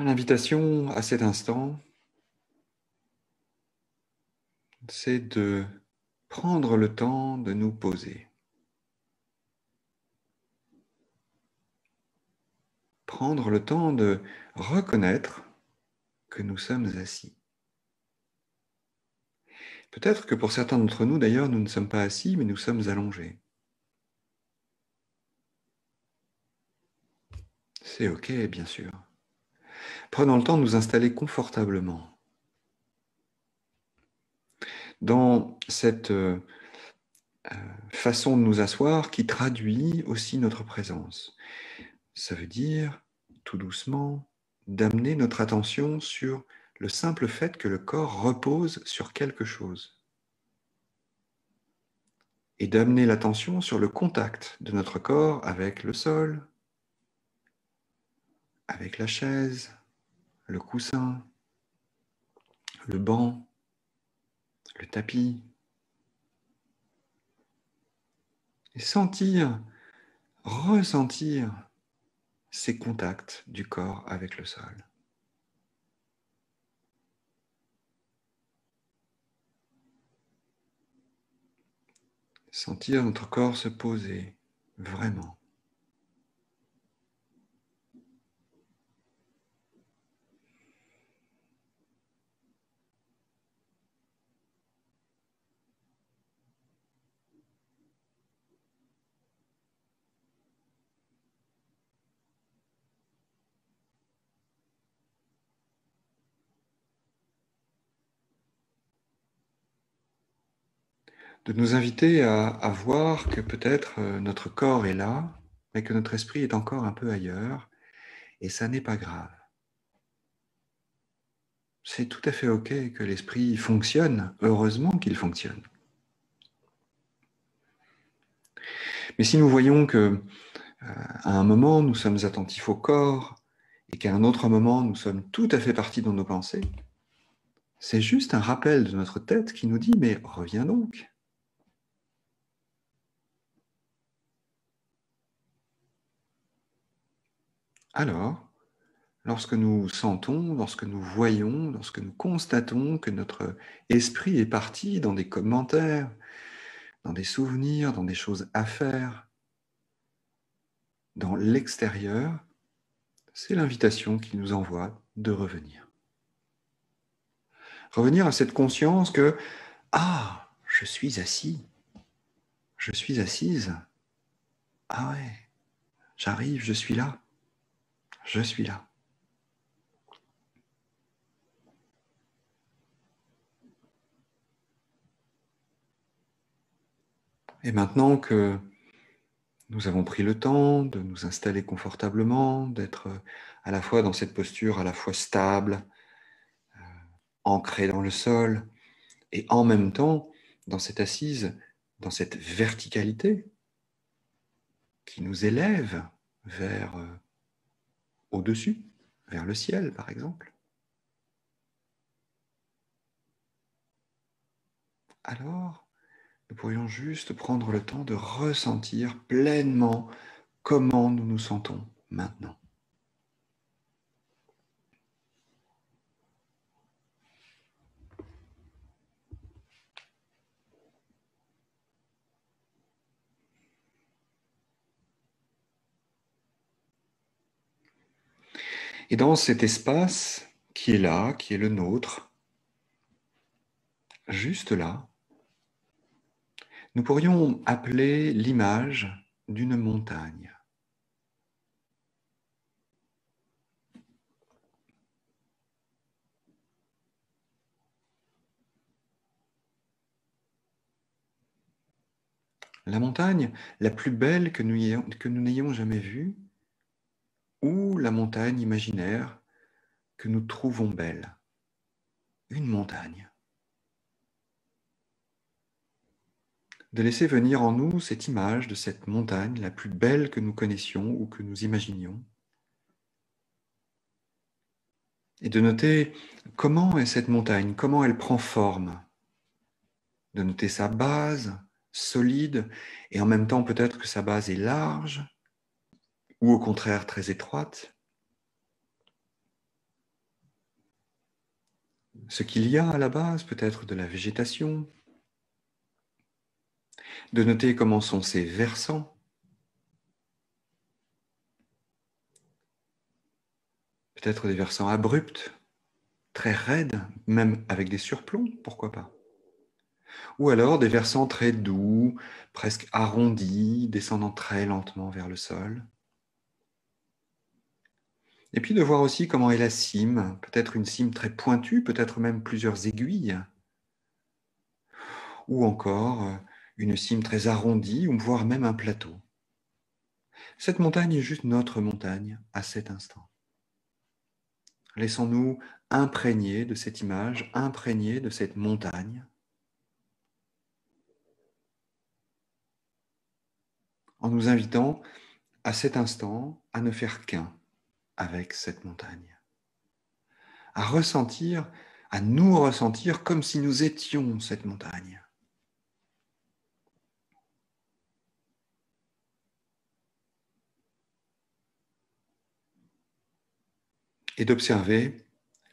L'invitation à cet instant, c'est de prendre le temps de nous poser. Prendre le temps de reconnaître que nous sommes assis. Peut-être que pour certains d'entre nous, d'ailleurs, nous ne sommes pas assis, mais nous sommes allongés. C'est OK, bien sûr. Prenons le temps de nous installer confortablement. Dans cette façon de nous asseoir qui traduit aussi notre présence. Ça veut dire, tout doucement, d'amener notre attention sur le simple fait que le corps repose sur quelque chose. Et d'amener l'attention sur le contact de notre corps avec le sol, avec la chaise, le coussin, le banc, le tapis. Et sentir, ressentir ces contacts du corps avec le sol. Sentir notre corps se poser, vraiment. De nous inviter à voir que peut-être notre corps est là, mais que notre esprit est encore un peu ailleurs, et ça n'est pas grave. C'est tout à fait OK que l'esprit fonctionne, heureusement qu'il fonctionne. Mais si nous voyons que à un moment nous sommes attentifs au corps, et qu'à un autre moment nous sommes tout à fait partis dans nos pensées, c'est juste un rappel de notre tête qui nous dit « mais reviens donc ». Alors, lorsque nous sentons, lorsque nous voyons, lorsque nous constatons que notre esprit est parti dans des commentaires, dans des souvenirs, dans des choses à faire, dans l'extérieur, c'est l'invitation qu'il nous envoie de revenir. Revenir à cette conscience que « Ah, je suis assis, je suis assise, ah ouais, j'arrive, je suis là, je suis là ». Et maintenant que nous avons pris le temps de nous installer confortablement, d'être à la fois dans cette posture à la fois stable, ancrée dans le sol, et en même temps dans cette assise, dans cette verticalité qui nous élève vers au-dessus, vers le ciel par exemple. Alors, nous pourrions juste prendre le temps de ressentir pleinement comment nous nous sentons maintenant. Et dans cet espace qui est là, qui est le nôtre, juste là, nous pourrions appeler l'image d'une montagne. La montagne la plus belle que nous n'ayons jamais vue, ou la montagne imaginaire que nous trouvons belle. Une montagne. De laisser venir en nous cette image de cette montagne la plus belle que nous connaissions ou que nous imaginions. Et de noter comment est cette montagne, comment elle prend forme. De noter sa base solide et en même temps peut-être que sa base est large ou au contraire très étroite. ce qu'il y a à la base, peut-être de la végétation, de noter comment sont ces versants, peut-être des versants abrupts, très raides, même avec des surplombs, pourquoi pas. Ou alors des versants très doux, presque arrondis, descendant très lentement vers le sol. Et puis de voir aussi comment est la cime, peut-être une cime très pointue, peut-être même plusieurs aiguilles, ou encore une cime très arrondie, ou voire même un plateau. Cette montagne est juste notre montagne à cet instant. Laissons-nous imprégner de cette image, imprégner de cette montagne, en nous invitant à cet instant à ne faire qu'un avec cette montagne, à ressentir, à nous ressentir comme si nous étions cette montagne. Et d'observer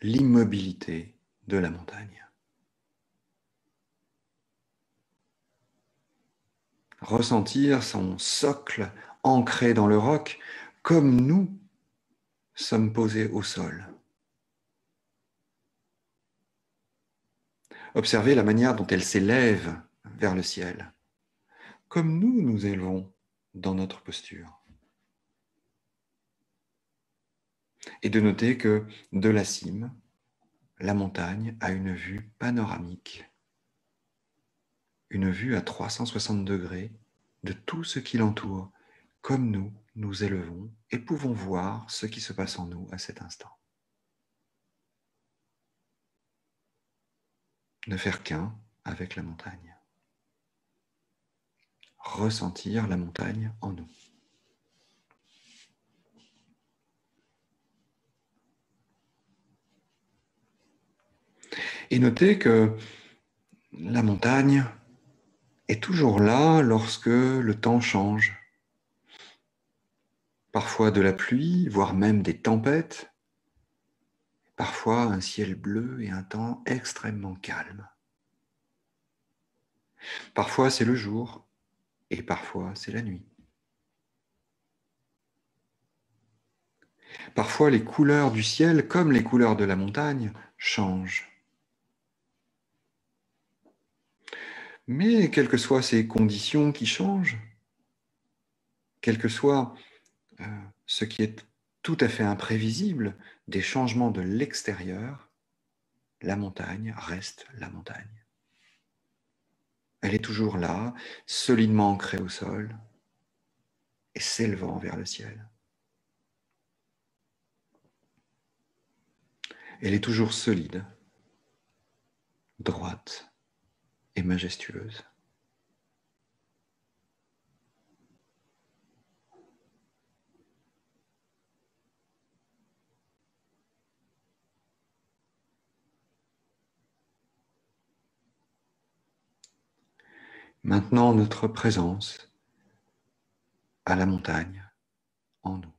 l'immobilité de la montagne. Ressentir son socle ancré dans le roc comme nous sommes posés au sol. Observer la manière dont elle s'élève vers le ciel, comme nous nous élevons dans notre posture. Et de noter que de la cime, la montagne a une vue panoramique, une vue à 360 degrés de tout ce qui l'entoure, comme nous nous élevons et pouvons voir ce qui se passe en nous à cet instant. Ne faire qu'un avec la montagne. Ressentir la montagne en nous. Et noter que la montagne est toujours là lorsque le temps change. Parfois de la pluie, voire même des tempêtes. Parfois un ciel bleu et un temps extrêmement calme. Parfois c'est le jour et parfois c'est la nuit. Parfois les couleurs du ciel, comme les couleurs de la montagne, changent. Mais quelles que soient ces conditions qui changent, quel que soit ce qui est tout à fait imprévisible, des changements de l'extérieur, la montagne reste la montagne. Elle est toujours là, solidement ancrée au sol et s'élevant vers le ciel. Elle est toujours solide, droite et majestueuse. Maintenant, notre présence à la montagne en nous.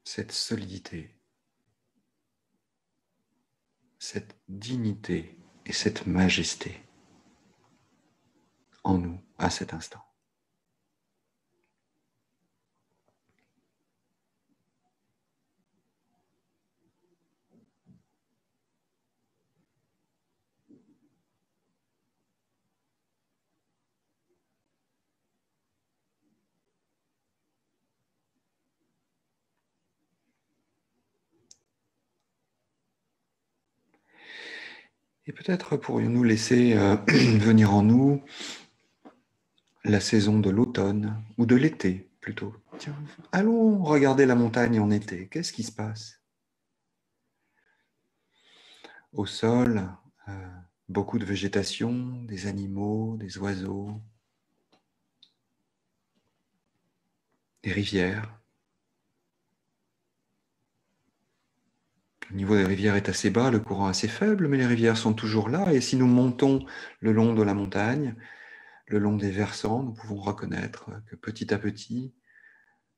Cette solidité, cette dignité et cette majesté en nous à cet instant. Et peut-être pourrions-nous laisser venir en nous la saison de l'automne ou de l'été plutôt. Tiens, allons regarder la montagne en été. Qu'est-ce qui se passe? Au sol, beaucoup de végétation, des animaux, des oiseaux, des rivières. Le niveau des rivières est assez bas, le courant assez faible, mais les rivières sont toujours là. Et si nous montons le long de la montagne, le long des versants, nous pouvons reconnaître que petit à petit,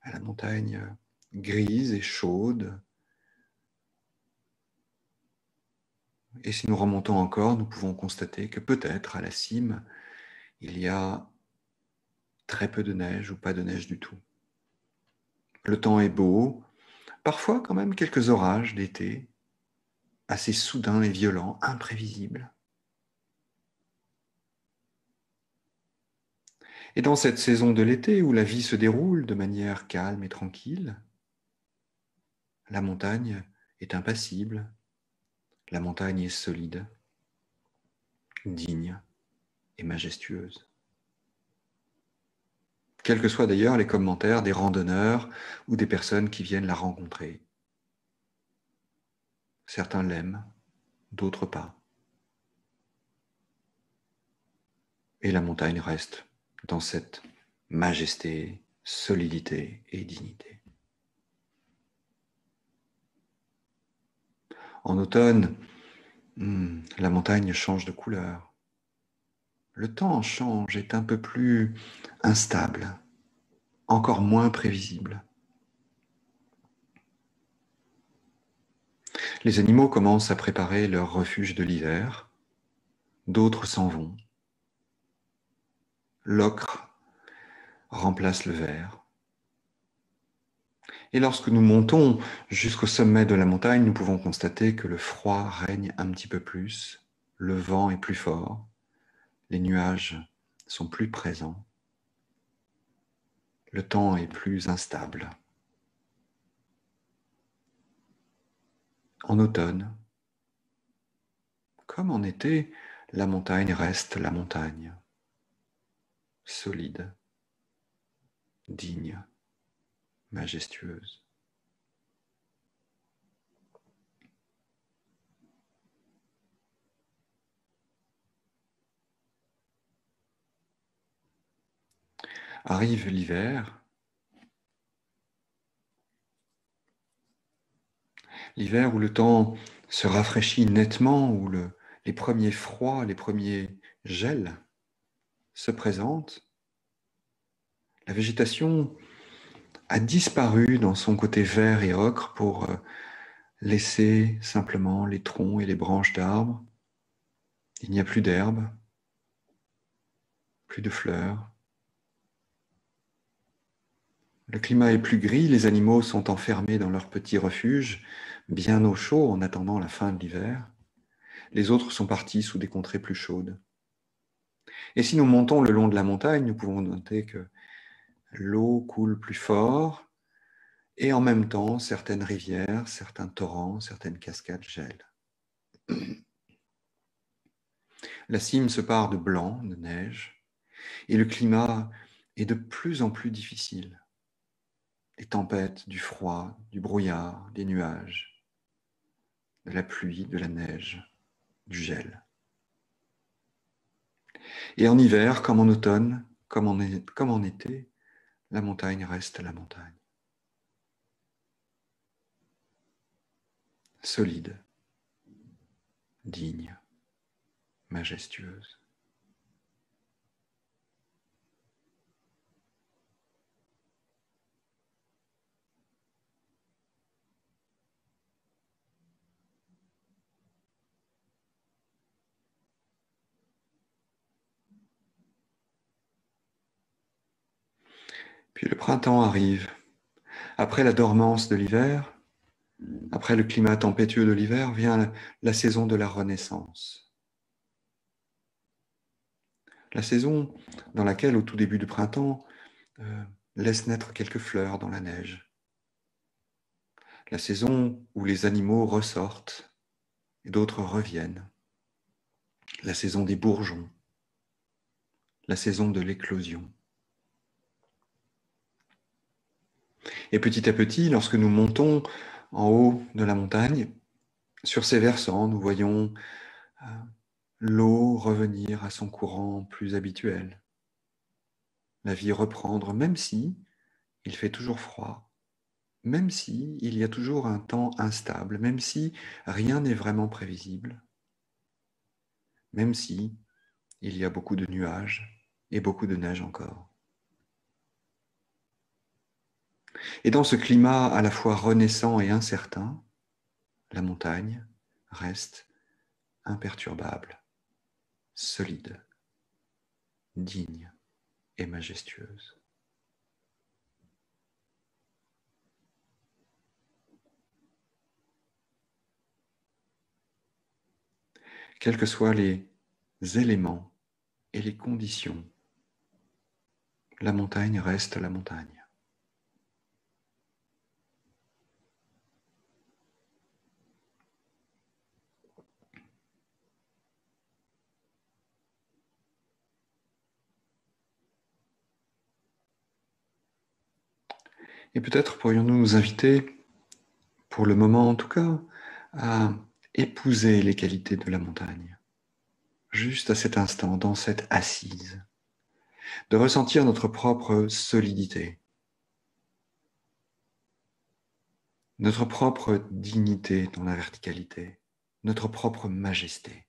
la montagne grise et chaude Et si nous remontons encore, nous pouvons constater que peut-être à la cime, il y a très peu de neige ou pas de neige du tout. Le temps est beau, parfois quand même quelques orages d'été, assez soudains et violents, imprévisibles. Et dans cette saison de l'été où la vie se déroule de manière calme et tranquille, la montagne est impassible, la montagne est solide, digne et majestueuse. Quels que soient d'ailleurs les commentaires des randonneurs ou des personnes qui viennent la rencontrer. Certains l'aiment, d'autres pas. Et la montagne reste dans cette majesté, solidité et dignité. En automne, la montagne change de couleur. Le temps change, est un peu plus instable, encore moins prévisible. Les animaux commencent à préparer leur refuge de l'hiver, d'autres s'en vont. L'ocre remplace le vert. Et lorsque nous montons jusqu'au sommet de la montagne, nous pouvons constater que le froid règne un petit peu plus, le vent est plus fort, les nuages sont plus présents, le temps est plus instable. En automne, comme en été, la montagne reste la montagne, solide, digne, majestueuse. Arrive l'hiver. L'hiver où le temps se rafraîchit nettement, où les premiers froids, les premiers gels se présentent. La végétation a disparu dans son côté vert et ocre pour laisser simplement les troncs et les branches d'arbres. Il n'y a plus d'herbes, plus de fleurs. Le climat est plus gris, les animaux sont enfermés dans leur petit refuge, bien au chaud en attendant la fin de l'hiver. Les autres sont partis sous des contrées plus chaudes. Et si nous montons le long de la montagne, nous pouvons noter que l'eau coule plus fort et en même temps, certaines rivières, certains torrents, certaines cascades gèlent. La cime se pare de blanc, de neige, et le climat est de plus en plus difficile. Les tempêtes, du froid, du brouillard, des nuages, de la pluie, de la neige, du gel. Et en hiver, comme en automne, comme en été, la montagne reste la montagne. Solide, digne, majestueuse. Puis le printemps arrive. Après la dormance de l'hiver, après le climat tempétueux de l'hiver, vient la saison de la renaissance. La saison dans laquelle, au tout début du printemps, laisse naître quelques fleurs dans la neige. La saison où les animaux ressortent et d'autres reviennent. La saison des bourgeons. La saison de l'éclosion. Et petit à petit, lorsque nous montons en haut de la montagne, sur ces versants, nous voyons l'eau revenir à son courant plus habituel. La vie reprendre, même si il fait toujours froid, même si il y a toujours un temps instable, même si rien n'est vraiment prévisible, même si il y a beaucoup de nuages et beaucoup de neige encore. Et dans ce climat à la fois renaissant et incertain, la montagne reste imperturbable, solide, digne et majestueuse. Quels que soient les éléments et les conditions, la montagne reste la montagne. Et peut-être pourrions-nous nous inviter, pour le moment en tout cas, à épouser les qualités de la montagne, juste à cet instant, dans cette assise, de ressentir notre propre solidité, notre propre dignité dans la verticalité, notre propre majesté.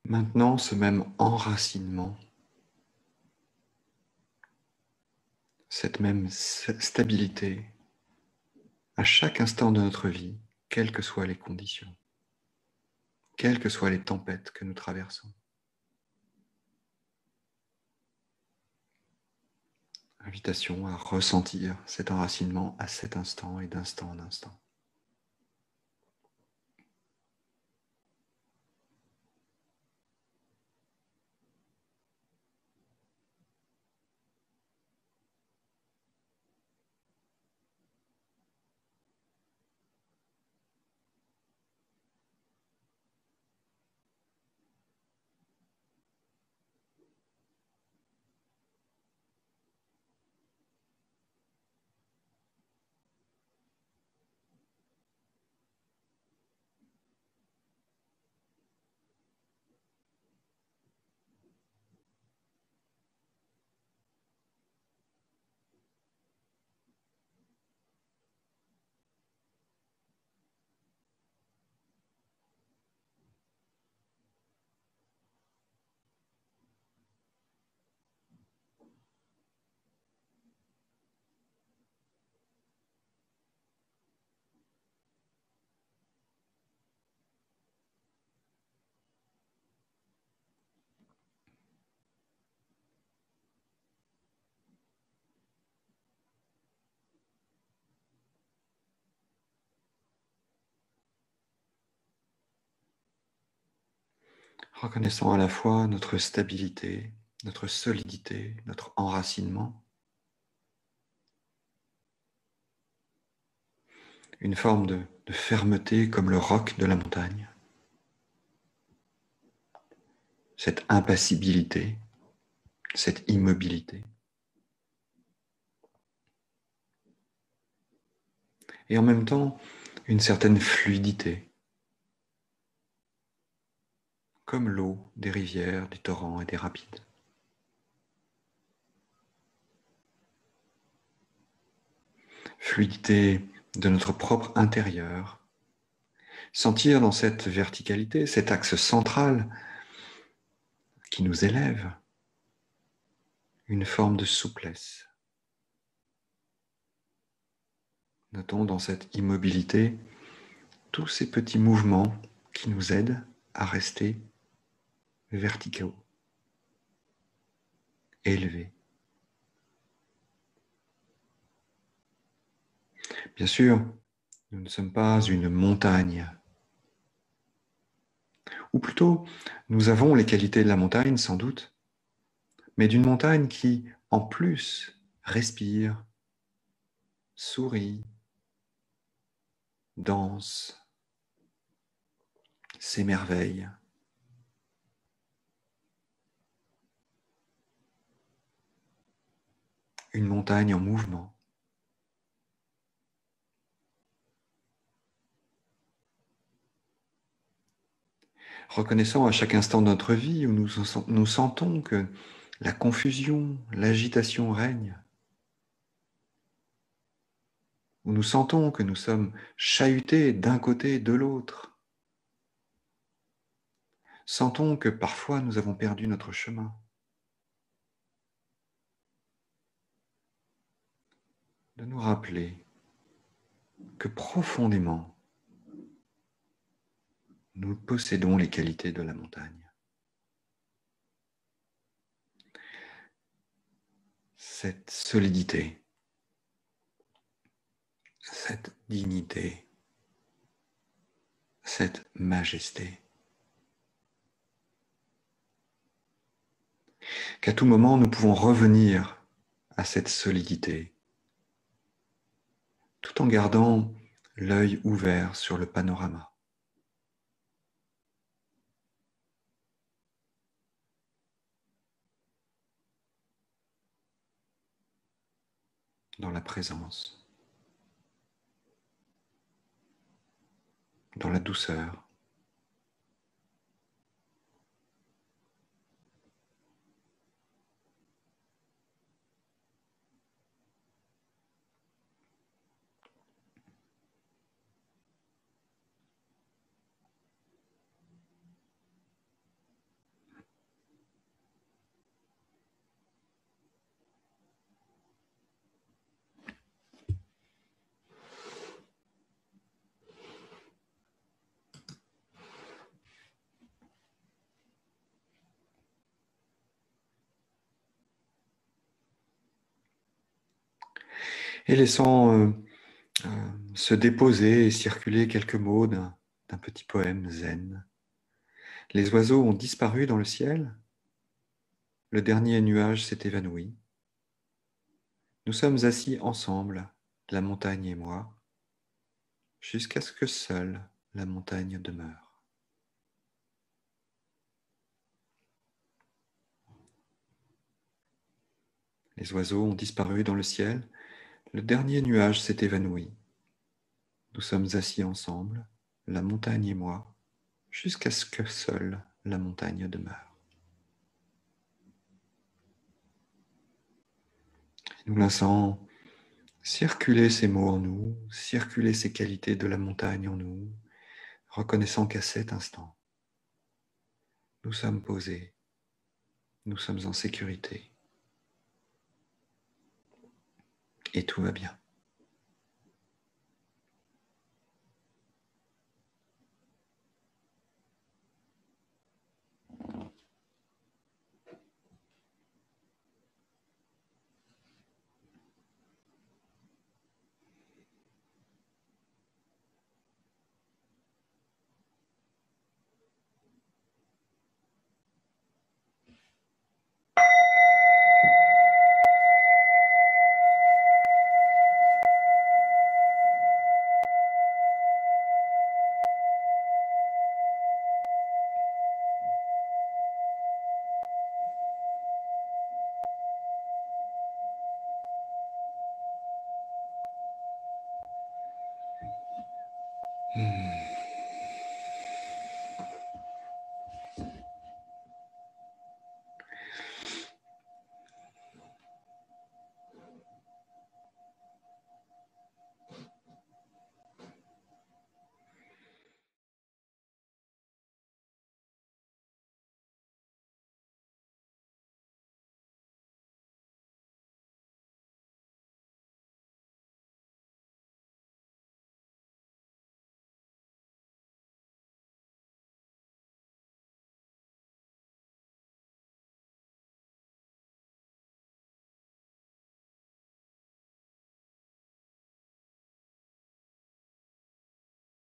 Maintenant, ce même enracinement, cette même stabilité, à chaque instant de notre vie, quelles que soient les conditions, quelles que soient les tempêtes que nous traversons. Invitation à ressentir cet enracinement à cet instant et d'instant en instant. Reconnaissant à la fois notre stabilité, notre solidité, notre enracinement, une forme de fermeté comme le roc de la montagne, cette impassibilité, cette immobilité. Et en même temps, une certaine fluidité, comme l'eau des rivières, des torrents et des rapides. Fluidité de notre propre intérieur, Sentir dans cette verticalité, cet axe central qui nous élève, une forme de souplesse. Notons dans cette immobilité tous ces petits mouvements qui nous aident à rester verticaux, élevés. Bien sûr, nous ne sommes pas une montagne. Ou plutôt, nous avons les qualités de la montagne, sans doute, mais d'une montagne qui, en plus, respire, sourit, danse, s'émerveille. Une montagne en mouvement. Reconnaissant à chaque instant de notre vie où nous sentons que la confusion, l'agitation règne, où nous sentons que nous sommes chahutés d'un côté et de l'autre. Sentons que parfois nous avons perdu notre chemin. De nous rappeler que profondément, nous possédons les qualités de la montagne. Cette solidité, cette dignité, cette majesté. Qu'à tout moment, nous pouvons revenir à cette solidité, tout en gardant l'œil ouvert sur le panorama. Dans la présence, dans la douceur. Et laissant se déposer et circuler quelques mots d'un petit poème zen. Les oiseaux ont disparu dans le ciel, le dernier nuage s'est évanoui. Nous sommes assis ensemble, la montagne et moi, jusqu'à ce que seule la montagne demeure. Les oiseaux ont disparu dans le ciel, le dernier nuage s'est évanoui. Nous sommes assis ensemble, la montagne et moi, jusqu'à ce que seule la montagne demeure. Nous laissons circuler ces mots en nous, circuler ces qualités de la montagne en nous, reconnaissant qu'à cet instant, nous sommes posés, nous sommes en sécurité et tout va bien.